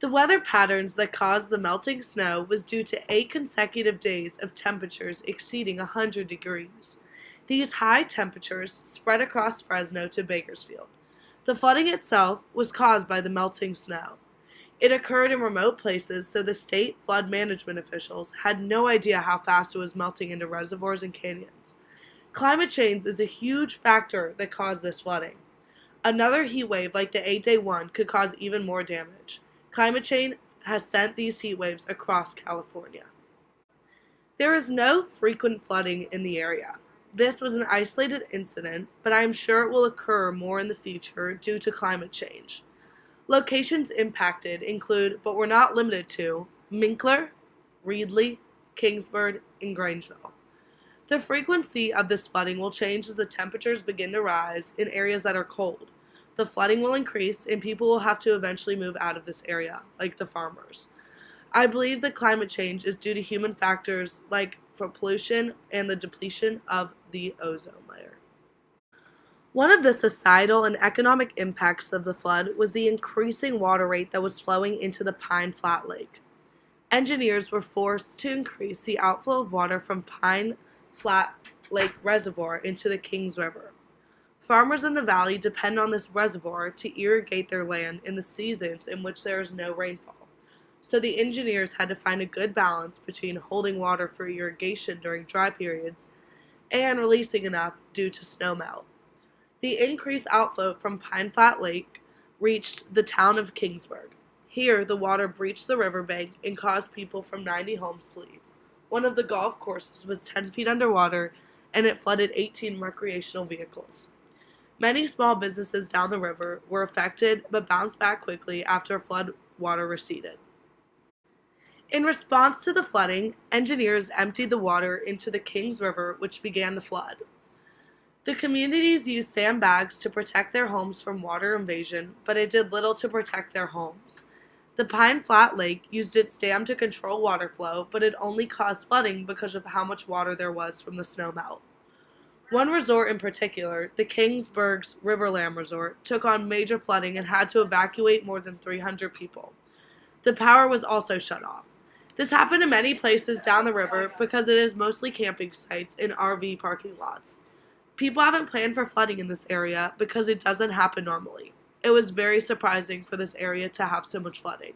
The weather patterns that caused the melting snow was due to 8 consecutive days of temperatures exceeding 100 degrees. These high temperatures spread across Fresno to Bakersfield. The flooding itself was caused by the melting snow. It occurred in remote places, so the state flood management officials had no idea how fast it was melting into reservoirs and canyons. Climate change is a huge factor that caused this flooding. Another heat wave like the 8-day one could cause even more damage. Climate change has sent these heat waves across California. There is no frequent flooding in the area. This was an isolated incident, but I am sure it will occur more in the future due to climate change. Locations impacted include, but were not limited to, Minkler, Reedley, Kingsburg, and Grangeville. The frequency of this flooding will change as the temperatures begin to rise in areas that are cold. The flooding will increase and people will have to eventually move out of this area, like the farmers. I believe that climate change is due to human factors like for pollution and the depletion of the ozone layer. One of the societal and economic impacts of the flood was the increasing water rate that was flowing into the Pine Flat Lake. Engineers were forced to increase the outflow of water from Pine Flat Lake Reservoir into the Kings River. Farmers in the valley depend on this reservoir to irrigate their land in the seasons in which there is no rainfall. So the engineers had to find a good balance between holding water for irrigation during dry periods and releasing enough due to snowmelt. The increased outflow from Pine Flat Lake reached the town of Kingsburg. Here, the water breached the riverbank and caused people from 90 homes to leave. One of the golf courses was 10 feet underwater, and it flooded 18 recreational vehicles. Many small businesses down the river were affected but bounced back quickly after flood water receded. In response to the flooding, engineers emptied the water into the Kings River, which began to flood. The communities used sandbags to protect their homes from water invasion, but it did little to protect their homes. The Pine Flat Lake used its dam to control water flow, but it only caused flooding because of how much water there was from the snowmelt. One resort in particular, the Kingsburg's Riverland Resort, took on major flooding and had to evacuate more than 300 people. The power was also shut off. This happened in many places down the river because it is mostly camping sites and RV parking lots. People haven't planned for flooding in this area because it doesn't happen normally. It was very surprising for this area to have so much flooding.